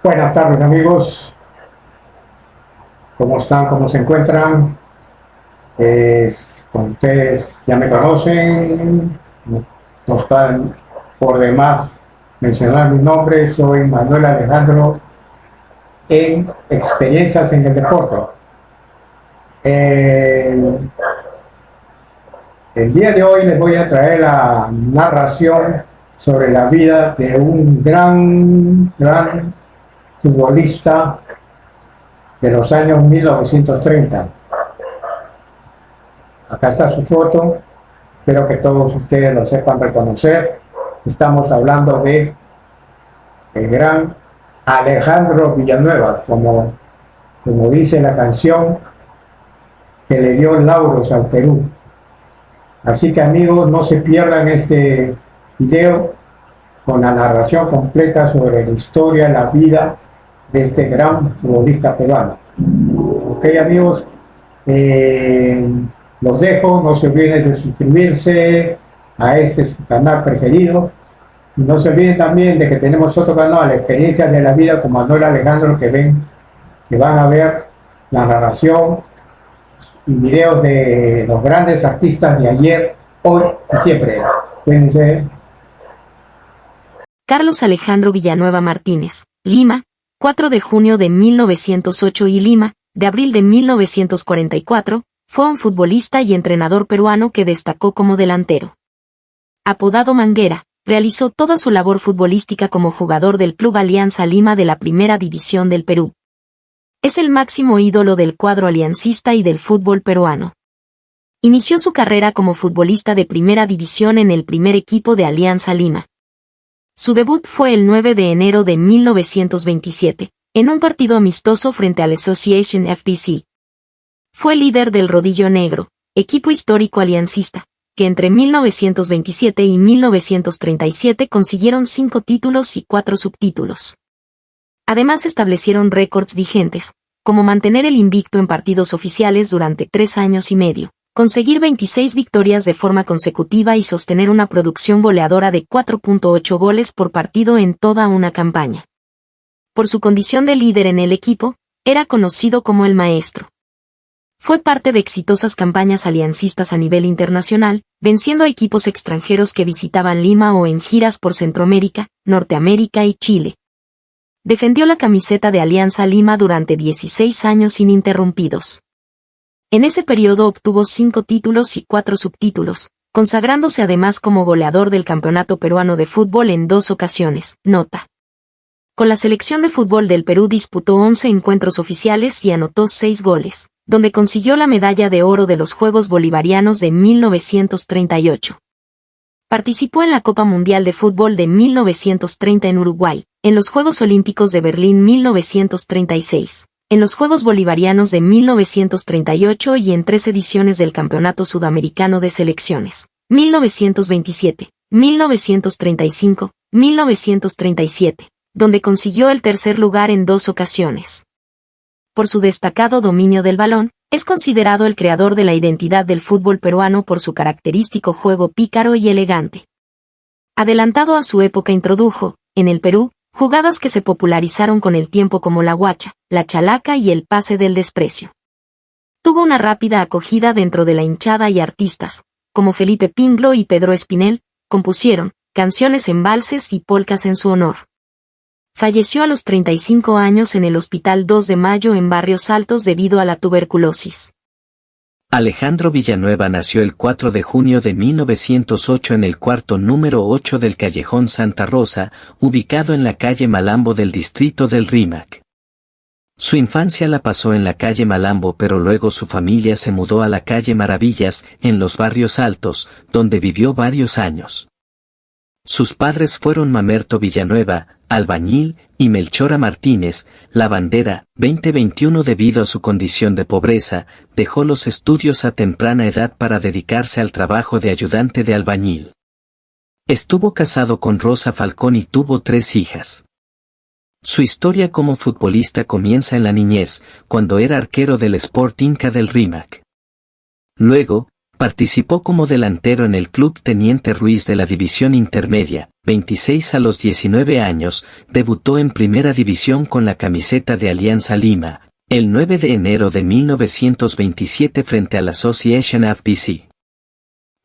Buenas tardes amigos, ¿cómo están? ¿Cómo se encuentran? Como ustedes ya me conocen, no están por demás mencionar mi nombre, soy Manuel Alejandro en Experiencias en el Deporte. El, el día de hoy les voy a traer la narración sobre la vida de un gran futbolista de los años 1930. Acá está su foto, espero que todos ustedes lo sepan reconocer. Estamos hablando de el gran Alejandro Villanueva, como dice la canción que le dio lauros al Perú. Así que amigos, no se pierdan este video con la narración completa sobre la historia, la vida de este gran futbolista peruano. Ok amigos, los dejo, no se olviden de suscribirse a este su canal preferido. Y no se olviden también de que tenemos otro canal, Experiencias de la Vida con Manuel Alejandro, que van a ver la narración y videos de los grandes artistas de ayer, hoy y siempre. Cuídense. Carlos Alejandro Villanueva Martínez, Lima, 4 de junio de 1908 y Lima, de abril de 1944, fue un futbolista y entrenador peruano que destacó como delantero. Apodado Manguera, realizó toda su labor futbolística como jugador del Club Alianza Lima de la Primera División del Perú. Es el máximo ídolo del cuadro aliancista y del fútbol peruano. Inició su carrera como futbolista de Primera División en el primer equipo de Alianza Lima. Su debut fue el 9 de enero de 1927, en un partido amistoso frente al Association FC. Fue líder del Rodillo Negro, equipo histórico aliancista, que entre 1927 y 1937 consiguieron 5 títulos y 4 subtítulos. Además establecieron récords vigentes, como mantener el invicto en partidos oficiales durante 3 años y medio, conseguir 26 victorias de forma consecutiva y sostener una producción goleadora de 4.8 goles por partido en toda una campaña. Por su condición de líder en el equipo, era conocido como el Maestro. Fue parte de exitosas campañas aliancistas a nivel internacional, venciendo a equipos extranjeros que visitaban Lima o en giras por Centroamérica, Norteamérica y Chile. Defendió la camiseta de Alianza Lima durante 16 años ininterrumpidos. En ese periodo obtuvo 5 títulos y 4 subtítulos, consagrándose además como goleador del Campeonato Peruano de Fútbol en 2 ocasiones. Nota. Con la selección de fútbol del Perú disputó 11 encuentros oficiales y anotó 6 goles, donde consiguió la medalla de oro de los Juegos Bolivarianos de 1938. Participó en la Copa Mundial de Fútbol de 1930 en Uruguay, en los Juegos Olímpicos de Berlín 1936. En los Juegos Bolivarianos de 1938 y en 3 ediciones del Campeonato Sudamericano de Selecciones, 1927, 1935, 1937, donde consiguió el tercer lugar en 2 ocasiones. Por su destacado dominio del balón, es considerado el creador de la identidad del fútbol peruano por su característico juego pícaro y elegante. Adelantado a su época introdujo, en el Perú, jugadas que se popularizaron con el tiempo como la guacha, la chalaca y el pase del desprecio. Tuvo una rápida acogida dentro de la hinchada y artistas, como Felipe Pinglo y Pedro Espinel, compusieron canciones en valses y polcas en su honor. Falleció a los 35 años en el Hospital 2 de Mayo en Barrios Altos debido a la tuberculosis. Alejandro Villanueva nació el 4 de junio de 1908 en el cuarto número 8 del Callejón Santa Rosa, ubicado en la calle Malambo del distrito del Rímac. Su infancia la pasó en la calle Malambo, pero luego su familia se mudó a la calle Maravillas, en los Barrios Altos, donde vivió varios años. Sus padres fueron Mamerto Villanueva, albañil, y Melchora Martínez, lavandera. 2021 debido a su condición de pobreza, dejó los estudios a temprana edad para dedicarse al trabajo de ayudante de albañil. Estuvo casado con Rosa Falcón y tuvo 3 hijas. Su historia como futbolista comienza en la niñez, cuando era arquero del Sport Inca del Rímac. Luego, Participó como delantero en el Club Teniente Ruiz de la División Intermedia. 26 a los 19 años, debutó en Primera División con la camiseta de Alianza Lima, el 9 de enero de 1927 frente al Association FC.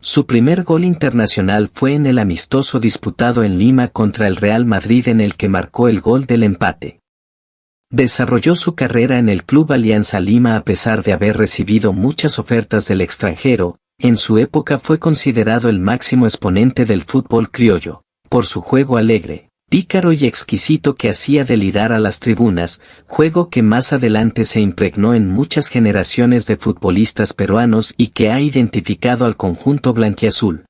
Su primer gol internacional fue en el amistoso disputado en Lima contra el Real Madrid, en el que marcó el gol del empate. Desarrolló su carrera en el Club Alianza Lima a pesar de haber recibido muchas ofertas del extranjero. En su época fue considerado el máximo exponente del fútbol criollo, por su juego alegre, pícaro y exquisito que hacía delirar a las tribunas, juego que más adelante se impregnó en muchas generaciones de futbolistas peruanos y que ha identificado al conjunto blanquiazul.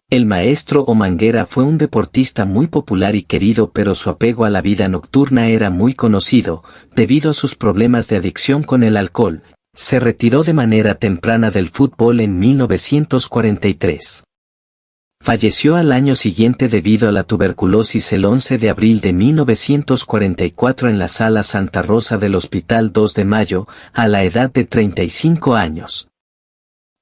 El maestro o Manguera fue un deportista muy popular y querido, pero su apego a la vida nocturna era muy conocido, debido a sus problemas de adicción con el alcohol. Se retiró de manera temprana del fútbol en 1943. Falleció al año siguiente debido a la tuberculosis el 11 de abril de 1944 en la Sala Santa Rosa del Hospital 2 de Mayo, a la edad de 35 años.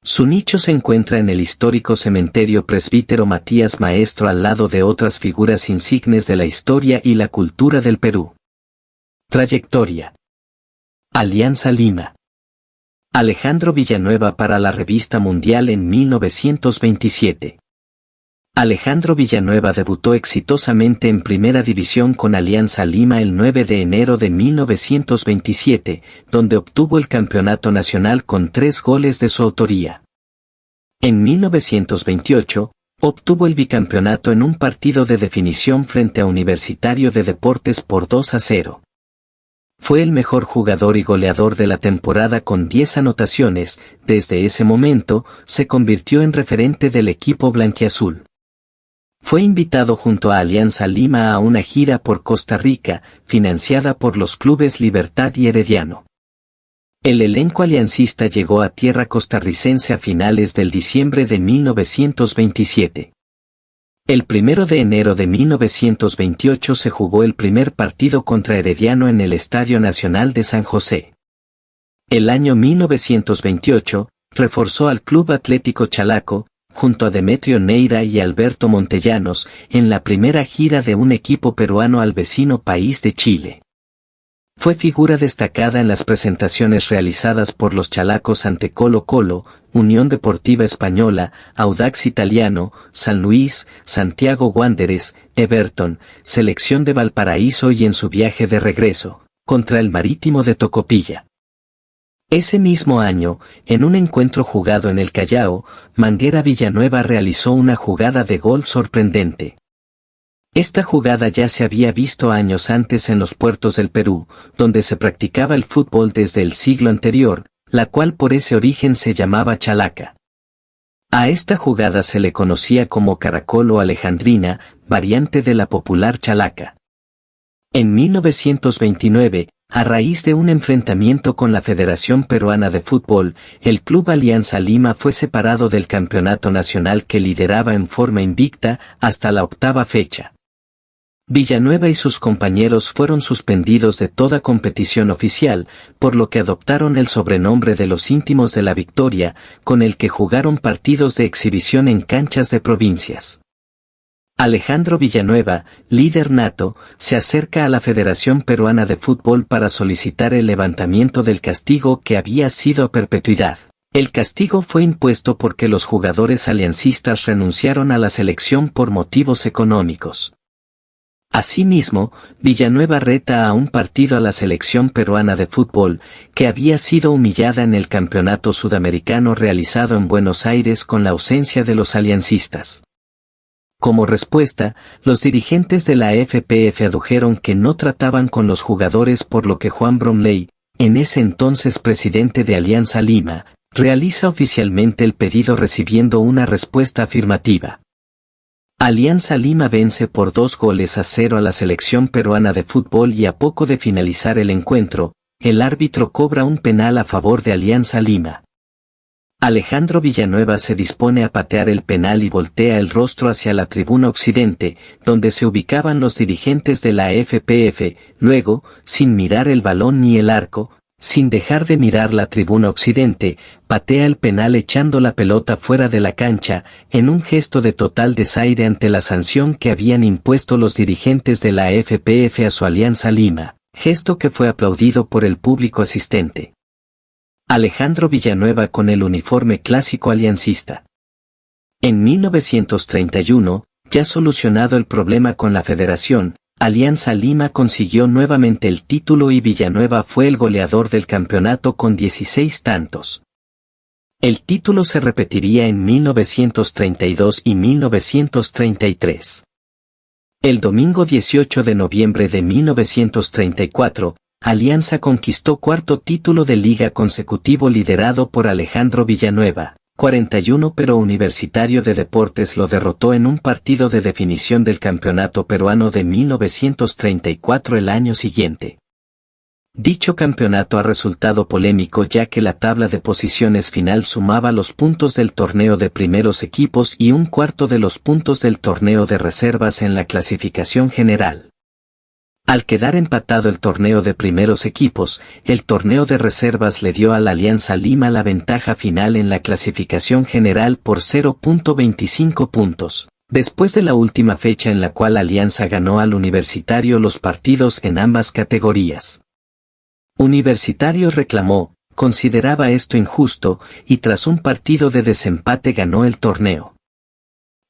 Su nicho se encuentra en el histórico cementerio Presbítero Matías Maestro, al lado de otras figuras insignes de la historia y la cultura del Perú. Trayectoria. Alianza Lima. Alejandro Villanueva para la Revista Mundial en 1927. Alejandro Villanueva debutó exitosamente en Primera División con Alianza Lima el 9 de enero de 1927, donde obtuvo el campeonato nacional con 3 goles de su autoría. En 1928, obtuvo el bicampeonato en un partido de definición frente a Universitario de Deportes por 2-0. Fue el mejor jugador y goleador de la temporada con 10 anotaciones. Desde ese momento, se convirtió en referente del equipo blanquiazul. Fue invitado junto a Alianza Lima a una gira por Costa Rica, financiada por los clubes Libertad y Herediano. El elenco aliancista llegó a tierra costarricense a finales del diciembre de 1927. El 1 de enero de 1928 se jugó el primer partido contra Herediano en el Estadio Nacional de San José. El año 1928, reforzó al Club Atlético Chalaco, junto a Demetrio Neira y Alberto Montellanos, en la primera gira de un equipo peruano al vecino país de Chile. Fue figura destacada en las presentaciones realizadas por los chalacos ante Colo-Colo, Unión Deportiva Española, Audax Italiano, San Luis, Santiago Wanderers, Everton, Selección de Valparaíso y en su viaje de regreso, contra el Marítimo de Tocopilla. Ese mismo año, en un encuentro jugado en el Callao, Manguera Villanueva realizó una jugada de gol sorprendente. Esta jugada ya se había visto años antes en los puertos del Perú, donde se practicaba el fútbol desde el siglo anterior, la cual por ese origen se llamaba chalaca. A esta jugada se le conocía como caracol o alejandrina, variante de la popular chalaca. En 1929, a raíz de un enfrentamiento con la Federación Peruana de Fútbol, el Club Alianza Lima fue separado del campeonato nacional que lideraba en forma invicta hasta la 8ª fecha. Villanueva y sus compañeros fueron suspendidos de toda competición oficial, por lo que adoptaron el sobrenombre de los Íntimos de la Victoria, con el que jugaron partidos de exhibición en canchas de provincias. Alejandro Villanueva, líder nato, se acerca a la Federación Peruana de Fútbol para solicitar el levantamiento del castigo que había sido a perpetuidad. El castigo fue impuesto porque los jugadores aliancistas renunciaron a la selección por motivos económicos. Asimismo, Villanueva reta a un partido a la selección peruana de fútbol, que había sido humillada en el campeonato sudamericano realizado en Buenos Aires con la ausencia de los aliancistas. Como respuesta, los dirigentes de la FPF adujeron que no trataban con los jugadores, por lo que Juan Bromley, en ese entonces presidente de Alianza Lima, realiza oficialmente el pedido recibiendo una respuesta afirmativa. Alianza Lima vence por 2-0 a la selección peruana de fútbol y a poco de finalizar el encuentro, el árbitro cobra un penal a favor de Alianza Lima. Alejandro Villanueva se dispone a patear el penal y voltea el rostro hacia la tribuna occidente, donde se ubicaban los dirigentes de la FPF, luego, sin mirar el balón ni el arco, Sin dejar de mirar la tribuna occidente, patea el penal echando la pelota fuera de la cancha, en un gesto de total desaire ante la sanción que habían impuesto los dirigentes de la FPF a su Alianza Lima, gesto que fue aplaudido por el público asistente. Alejandro Villanueva con el uniforme clásico aliancista. En 1931, ya solucionado el problema con la federación, Alianza Lima consiguió nuevamente el título y Villanueva fue el goleador del campeonato con 16 tantos. El título se repetiría en 1932 y 1933. El domingo 18 de noviembre de 1934, Alianza conquistó cuarto título de liga consecutivo liderado por Alejandro Villanueva. 41 pero Universitario de Deportes lo derrotó en un partido de definición del campeonato peruano de 1934 el año siguiente. Dicho campeonato ha resultado polémico ya que la tabla de posiciones final sumaba los puntos del torneo de primeros equipos y un cuarto de los puntos del torneo de reservas en la clasificación general. Al quedar empatado el torneo de primeros equipos, el torneo de reservas le dio a la Alianza Lima la ventaja final en la clasificación general por 0.25 puntos, después de la última fecha en la cual Alianza ganó al Universitario los partidos en ambas categorías. Universitario reclamó, consideraba esto injusto, y tras un partido de desempate ganó el torneo.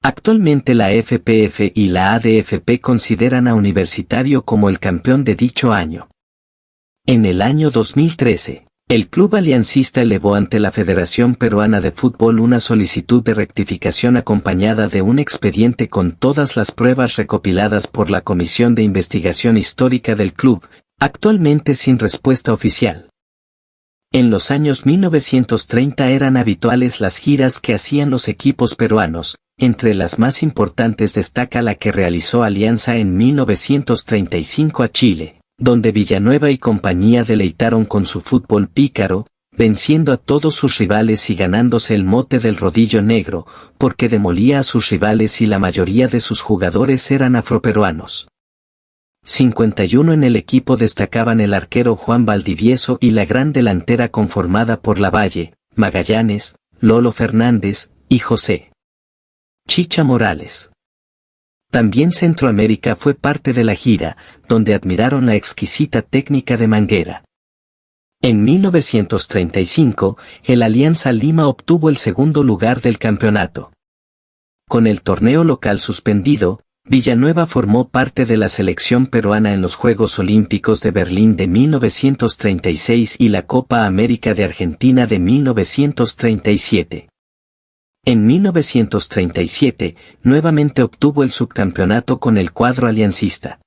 Actualmente la FPF y la ADFP consideran a Universitario como el campeón de dicho año. En el año 2013, el club aliancista elevó ante la Federación Peruana de Fútbol una solicitud de rectificación acompañada de un expediente con todas las pruebas recopiladas por la Comisión de Investigación Histórica del club, actualmente sin respuesta oficial. En los años 1930 eran habituales las giras que hacían los equipos peruanos. Entre las más importantes destaca la que realizó Alianza en 1935 a Chile, donde Villanueva y compañía deleitaron con su fútbol pícaro, venciendo a todos sus rivales y ganándose el mote del rodillo negro, porque demolía a sus rivales y la mayoría de sus jugadores eran afroperuanos. 51 en el equipo destacaban el arquero Juan Valdivieso y la gran delantera conformada por Lavalle, Magallanes, Lolo Fernández y José Chicha Morales. También Centroamérica fue parte de la gira, donde admiraron la exquisita técnica de Manguera. En 1935, el Alianza Lima obtuvo el segundo lugar del campeonato. Con el torneo local suspendido, Villanueva formó parte de la selección peruana en los Juegos Olímpicos de Berlín de 1936 y la Copa América de Argentina de 1937. En 1937, nuevamente obtuvo el subcampeonato con el cuadro aliancista.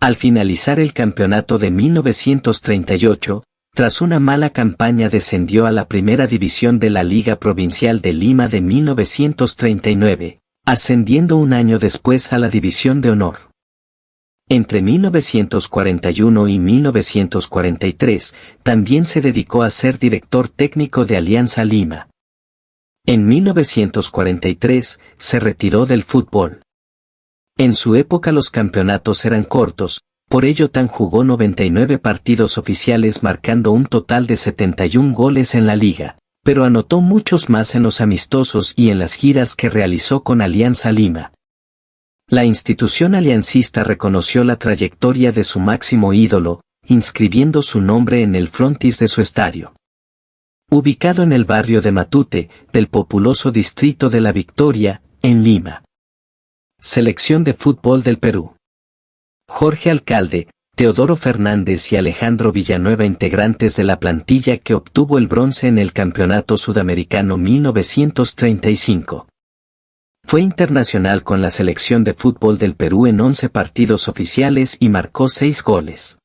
Al finalizar el campeonato de 1938, tras una mala campaña descendió a la primera división de la Liga Provincial de Lima de 1939, ascendiendo un año después a la División de Honor. Entre 1941 y 1943, también se dedicó a ser director técnico de Alianza Lima. En 1943, se retiró del fútbol. En su época los campeonatos eran cortos, por ello tan jugó 99 partidos oficiales marcando un total de 71 goles en la liga, pero anotó muchos más en los amistosos y en las giras que realizó con Alianza Lima. La institución aliancista reconoció la trayectoria de su máximo ídolo, inscribiendo su nombre en el frontis de su estadio. Ubicado en el barrio de Matute, del populoso distrito de La Victoria, en Lima. Selección de fútbol del Perú. Jorge Alcalde, Teodoro Fernández y Alejandro Villanueva integrantes de la plantilla que obtuvo el bronce en el Campeonato Sudamericano 1935. Fue internacional con la selección de fútbol del Perú en 11 partidos oficiales y marcó 6 goles.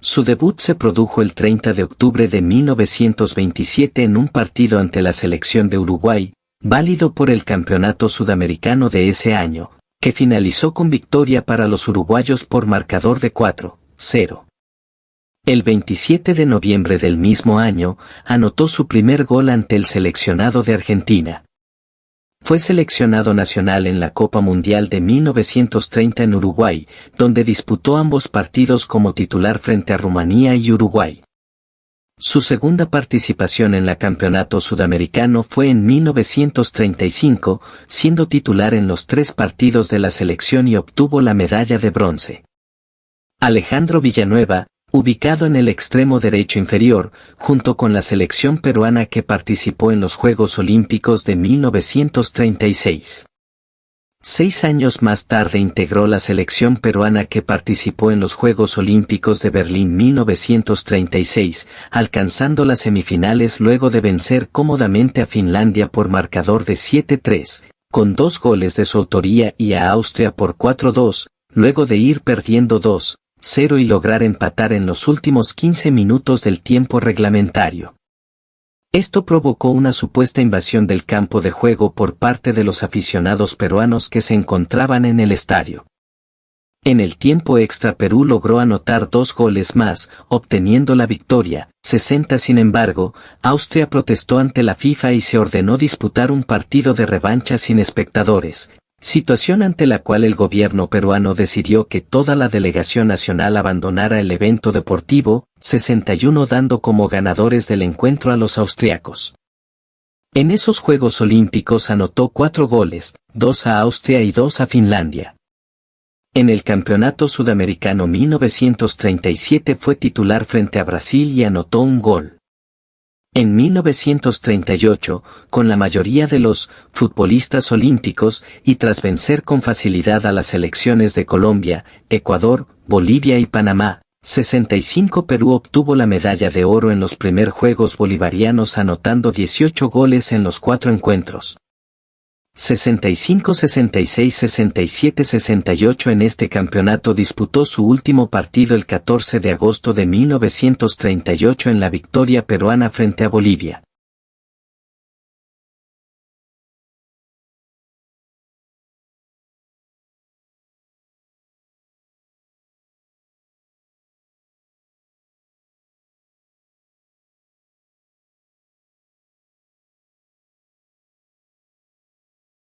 Su debut se produjo el 30 de octubre de 1927 en un partido ante la selección de Uruguay, válido por el Campeonato Sudamericano de ese año, que finalizó con victoria para los uruguayos por marcador de 4-0. El 27 de noviembre del mismo año, anotó su primer gol ante el seleccionado de Argentina. Fue seleccionado nacional en la Copa Mundial de 1930 en Uruguay, donde disputó ambos partidos como titular frente a Rumanía y Uruguay. Su segunda participación en el campeonato sudamericano fue en 1935, siendo titular en los 3 partidos de la selección y obtuvo la medalla de bronce. Alejandro Villanueva, ubicado en el extremo derecho inferior, junto con la selección peruana que participó en los Juegos Olímpicos de 1936. 6 años más tarde integró la selección peruana que participó en los Juegos Olímpicos de Berlín 1936, alcanzando las semifinales luego de vencer cómodamente a Finlandia por marcador de 7-3, con 2 goles de su autoría, y a Austria por 4-2, luego de ir perdiendo 2-0 y lograr empatar en los últimos 15 minutos del tiempo reglamentario. Esto provocó una supuesta invasión del campo de juego por parte de los aficionados peruanos que se encontraban en el estadio. En el tiempo extra Perú logró anotar 2 goles más, obteniendo la victoria. 60. Sin embargo, Austria protestó ante la FIFA y se ordenó disputar un partido de revancha sin espectadores, situación ante la cual el gobierno peruano decidió que toda la delegación nacional abandonara el evento deportivo. 61. Dando como ganadores del encuentro a los austriacos. En esos Juegos Olímpicos anotó 4 goles, 2 a Austria y 2 a Finlandia. En el Campeonato Sudamericano 1937 fue titular frente a Brasil y anotó 1 gol. En 1938, con la mayoría de los futbolistas olímpicos y tras vencer con facilidad a las selecciones de Colombia, Ecuador, Bolivia y Panamá, 65. Perú obtuvo la medalla de oro en los primeros Juegos Bolivarianos anotando 18 goles en los 4 encuentros. 65, 66, 67, 68. En este campeonato disputó su último partido el 14 de agosto de 1938 en la victoria peruana frente a Bolivia.